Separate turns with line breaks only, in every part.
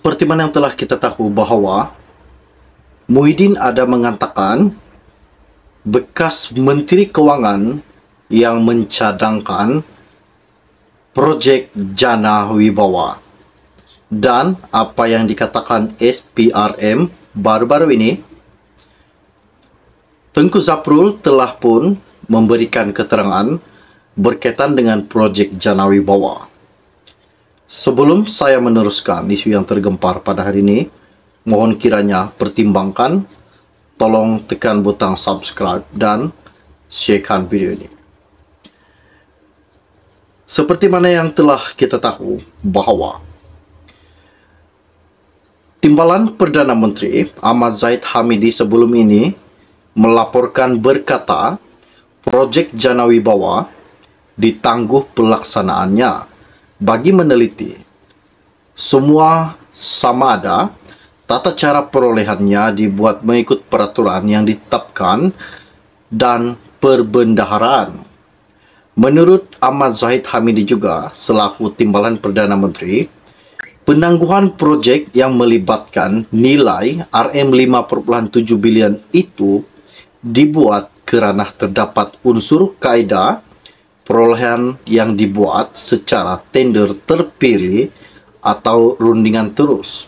Seperti mana yang telah kita tahu bahawa Muhyiddin ada mengatakan bekas Menteri Kewangan yang mencadangkan projek Jana Wibawa, dan apa yang dikatakan SPRM baru-baru ini, Tengku Zaprul telah pun memberikan keterangan berkaitan dengan projek Jana Wibawa. Sebelum saya meneruskan isu yang tergempar pada hari ini, mohon kiranya pertimbangkan, tolong tekan butang subscribe dan sharekan video ini. Seperti mana yang telah kita tahu bahawa Timbalan Perdana Menteri Ahmad Zahid Hamidi sebelum ini melaporkan berkata projek Jana Wibawa ditangguh pelaksanaannya bagi meneliti semua sama ada tata cara perolehannya dibuat mengikut peraturan yang ditetapkan dan perbendaharaan. Menurut Ahmad Zahid Hamidi juga selaku Timbalan Perdana Menteri, penangguhan projek yang melibatkan nilai RM5.7 bilion itu dibuat kerana terdapat unsur kaedah perolehan yang dibuat secara tender terpilih atau rundingan terus.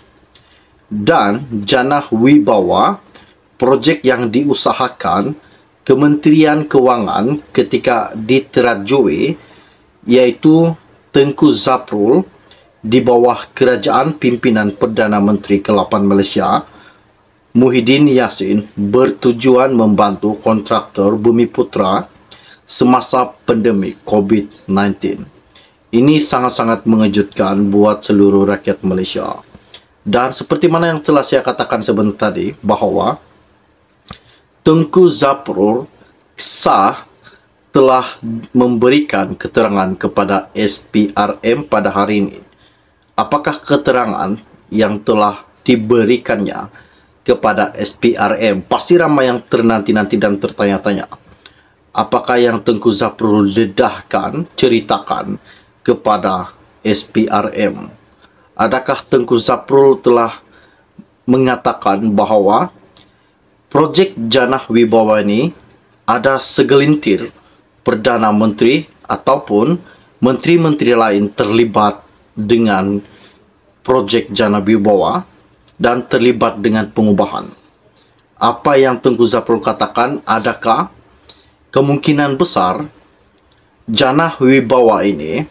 Dan Jana Wibawa, projek yang diusahakan Kementerian Kewangan ketika diterajui, iaitu Tengku Zaprul di bawah kerajaan pimpinan Perdana Menteri ke-8 Malaysia, Muhyiddin Yassin, bertujuan membantu kontraktor Bumiputra semasa pandemik COVID-19. Ini sangat-sangat mengejutkan buat seluruh rakyat Malaysia. Dan seperti mana yang telah saya katakan sebentar tadi, bahawa Tengku Zaprul sah telah memberikan keterangan kepada SPRM pada hari ini. Apakah keterangan yang telah diberikannya kepada SPRM? Pasti ramai yang ternanti-nanti dan tertanya-tanya. Apakah yang Tengku Zaprul dedahkan, ceritakan kepada SPRM? Adakah Tengku Zaprul telah mengatakan bahawa projek Jana Wibawa ini ada segelintir Perdana Menteri ataupun menteri-menteri lain terlibat dengan projek Jana Wibawa dan terlibat dengan pengubahan? Apa yang Tengku Zaprul katakan, adakah kemungkinan besar Jana Wibawa ini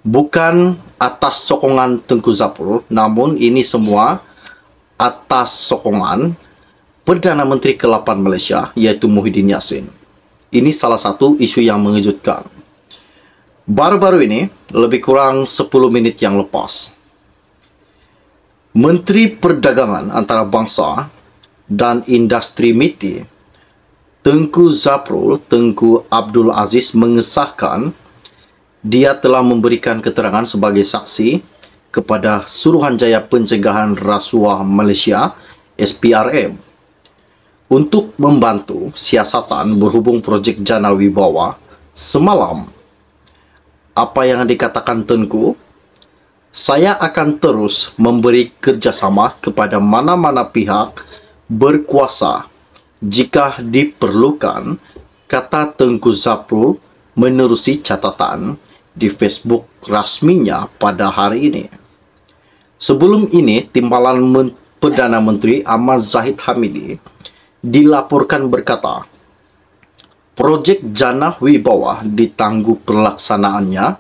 bukan atas sokongan Tengku Zaprul, namun ini semua atas sokongan Perdana Menteri ke-8 Malaysia, iaitu Muhyiddin Yassin. Ini salah satu isu yang mengejutkan. Baru-baru ini, lebih kurang 10 menit yang lepas, Menteri Perdagangan Antarabangsa dan Industri MITI Tengku Zaprul, Tengku Abdul Aziz, mengesahkan dia telah memberikan keterangan sebagai saksi kepada Suruhanjaya Pencegahan Rasuah Malaysia SPRM untuk membantu siasatan berhubung projek Jana Wibawa semalam. Apa yang dikatakan Tengku? Saya akan terus memberi kerjasama kepada mana-mana pihak berkuasa jika diperlukan, kata Tengku Zaprul menerusi catatan di Facebook rasminya pada hari ini. Sebelum ini, Timbalan Perdana Menteri Ahmad Zahid Hamidi dilaporkan berkata, projek Jana Wibawa ditangguh pelaksanaannya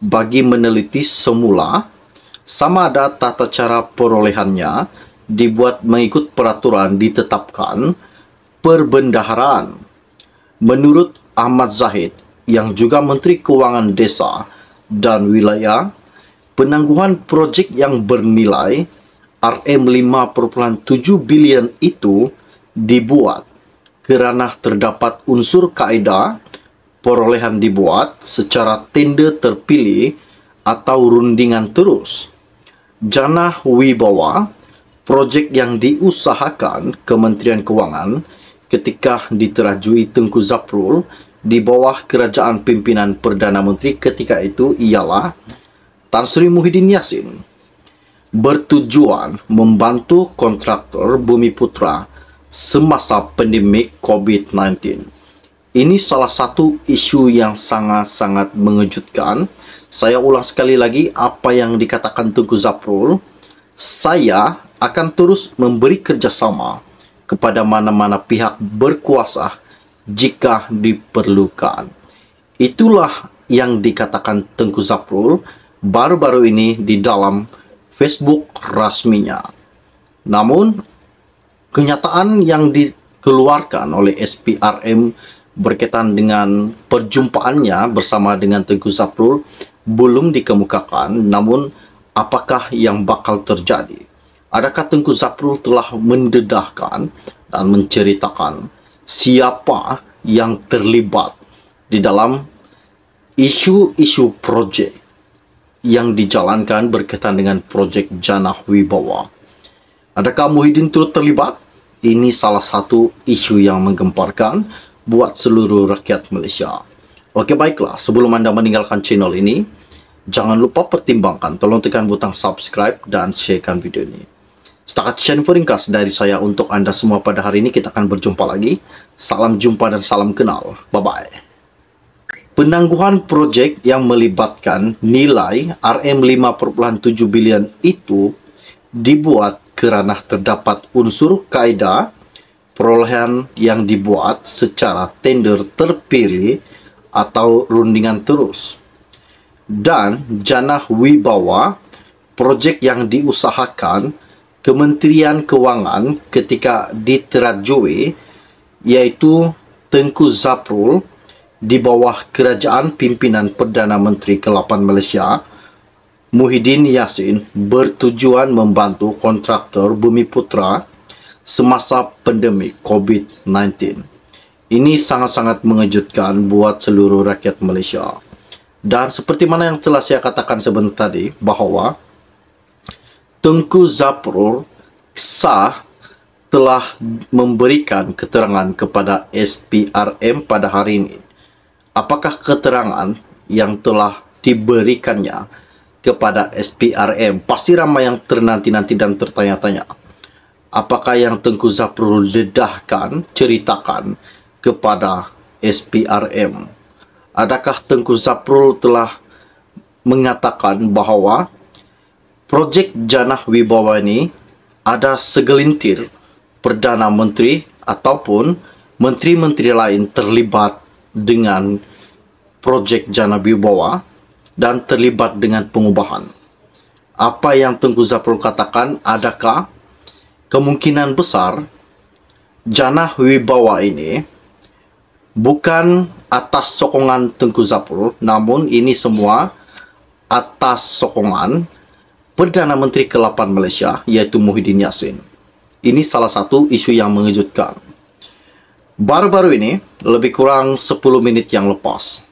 bagi meneliti semula sama ada tata cara perolehannya dibuat mengikut peraturan ditetapkan perbendaharaan. Menurut Ahmad Zahid, yang juga Menteri Kewangan Desa dan Wilayah, penangguhan projek yang bernilai RM5.7 bilion itu dibuat kerana terdapat unsur kaedah perolehan dibuat secara tender terpilih atau rundingan terus. Jana Wibawa, projek yang diusahakan Kementerian Kewangan ketika diterajui Tengku Zaprul di bawah kerajaan pimpinan Perdana Menteri ketika itu ialah Tan Sri Muhyiddin Yassin. bertujuan membantu kontraktor Bumi Putra semasa pandemik COVID-19. Ini salah satu isu yang sangat-sangat mengejutkan. Saya ulang sekali lagi apa yang dikatakan Tengku Zaprul. Saya akan terus memberi kerjasama kepada mana-mana pihak berkuasa jika diperlukan. Itulah yang dikatakan Tengku Zaprul baru-baru ini di dalam Facebook rasminya. Namun, kenyataan yang dikeluarkan oleh SPRM berkaitan dengan perjumpaannya bersama dengan Tengku Zaprul belum dikemukakan. Namun, apakah yang bakal terjadi? Adakah Tengku Zaprul telah mendedahkan dan menceritakan siapa yang terlibat di dalam isu-isu projek yang dijalankan berkaitan dengan projek Jana Wibawa? Adakah Muhyiddin turut terlibat? Ini salah satu isu yang menggemparkan buat seluruh rakyat Malaysia. Okey, baiklah. Sebelum anda meninggalkan channel ini, jangan lupa pertimbangkan, tolong tekan butang subscribe dan sharekan video ini. Setakat sekian info ringkas dari saya untuk anda semua pada hari ini. Kita akan berjumpa lagi. Salam jumpa dan salam kenal. Bye-bye. Penangguhan projek yang melibatkan nilai RM5.7 bilion itu dibuat kerana terdapat unsur kaedah perolehan yang dibuat secara tender terpilih atau rundingan terus. Dan Jana Wibawa, projek yang diusahakan Kementerian Kewangan ketika diterajui, iaitu Tengku Zaprul di bawah kerajaan pimpinan Perdana Menteri ke-8 Malaysia, Muhyiddin Yassin, bertujuan membantu kontraktor Bumi Putra semasa pandemik COVID-19. Ini sangat-sangat mengejutkan buat seluruh rakyat Malaysia. Dan seperti mana yang telah saya katakan sebentar tadi, bahawa Tengku Zaprul sah telah memberikan keterangan kepada SPRM pada hari ini. Apakah keterangan yang telah diberikannya kepada SPRM? Pasti ramai yang ternanti-nanti dan tertanya-tanya. Apakah yang Tengku Zaprul dedahkan, ceritakan kepada SPRM? Adakah Tengku Zaprul telah mengatakan bahawa projek Jana Wibawa ini ada segelintir Perdana Menteri ataupun menteri-menteri lain terlibat dengan projek Jana Wibawa dan terlibat dengan pengubahan? Apa yang Tengku Zaprul katakan, adakah kemungkinan besar Jana Wibawa ini bukan atas sokongan Tengku Zaprul, namun ini semua atas sokongan Perdana Menteri ke-8 Malaysia, iaitu Muhyiddin Yassin. Ini salah satu isu yang mengejutkan. Baru-baru ini, lebih kurang 10 menit yang lepas,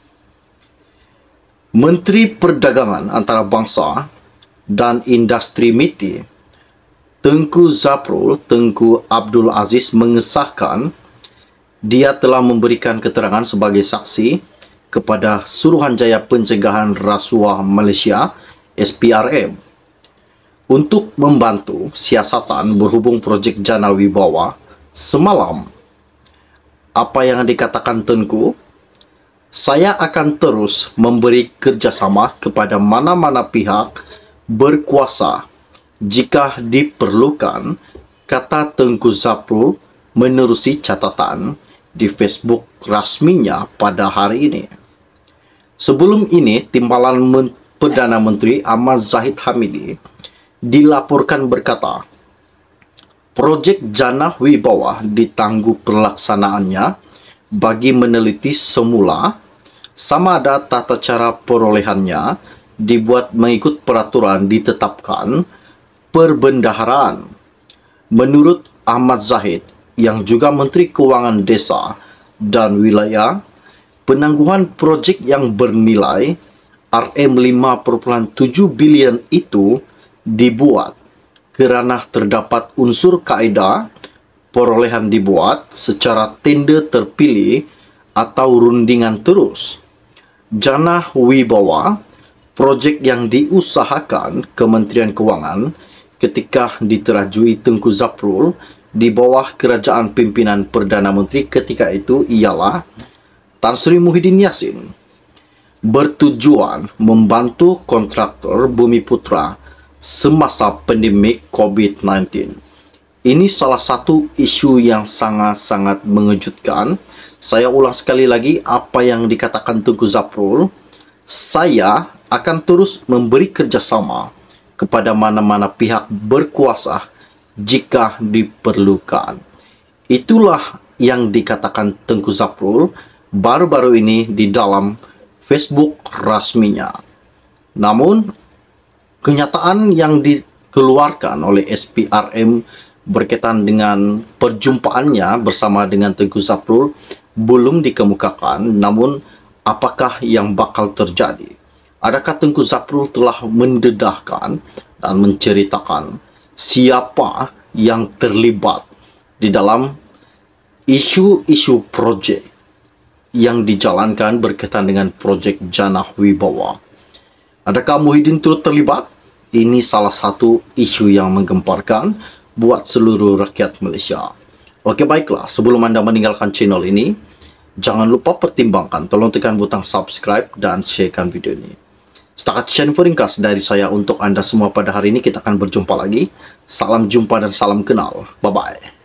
Menteri Perdagangan Antarabangsa dan Industri MITI, Tengku Zaprul, Tengku Abdul Aziz, mengesahkan dia telah memberikan keterangan sebagai saksi kepada Suruhanjaya Pencegahan Rasuah Malaysia, SPRM, untuk membantu siasatan berhubung projek Jana Wibawa semalam. Apa yang dikatakan Tengku, saya akan terus memberi kerjasama kepada mana-mana pihak berkuasa jika diperlukan, kata Tengku Zaprul menerusi catatan di Facebook rasminya pada hari ini. Sebelum ini, Timbalan Perdana Menteri Ahmad Zahid Hamidi dilaporkan berkata, projek Jana Wibawa ditangguh pelaksanaannya bagi meneliti semula sama ada tata cara perolehannya dibuat mengikut peraturan ditetapkan perbendaharaan. Menurut Ahmad Zahid, yang juga Menteri Kewangan Desa dan Wilayah, penangguhan projek yang bernilai RM5.7 bilion itu dibuat kerana terdapat unsur kaedah perolehan dibuat secara tender terpilih atau rundingan terus. Jana Wibawa, projek yang diusahakan Kementerian Kewangan, ketika diterajui Tengku Zaprul di bawah kerajaan pimpinan Perdana Menteri ketika itu ialah Tan Sri Muhyiddin Yassin, bertujuan membantu kontraktor Bumiputra semasa pandemik COVID-19. Ini salah satu isu yang sangat-sangat mengejutkan. Saya ulang sekali lagi apa yang dikatakan Tengku Zaprul. Saya akan terus memberi kerjasama kepada mana-mana pihak berkuasa jika diperlukan. Itulah yang dikatakan Tengku Zaprul baru-baru ini di dalam Facebook rasminya. Namun, kenyataan yang dikeluarkan oleh SPRM berkaitan dengan perjumpaannya bersama dengan Tengku Zaprul belum dikemukakan. Namun, apakah yang bakal terjadi? Adakah Tengku Zaprul telah mendedahkan dan menceritakan siapa yang terlibat di dalam isu-isu projek yang dijalankan berkaitan dengan projek Jana Wibawa? Adakah Muhyiddin turut terlibat? Ini salah satu isu yang menggemparkan buat seluruh rakyat Malaysia. Oke, baiklah, sebelum Anda meninggalkan channel ini, jangan lupa pertimbangkan, tolong tekan butang subscribe dan sharekan video ini. Setakat sekian info ringkas dari saya untuk Anda semua pada hari ini. Kita akan berjumpa lagi. Salam jumpa dan salam kenal. Bye-bye.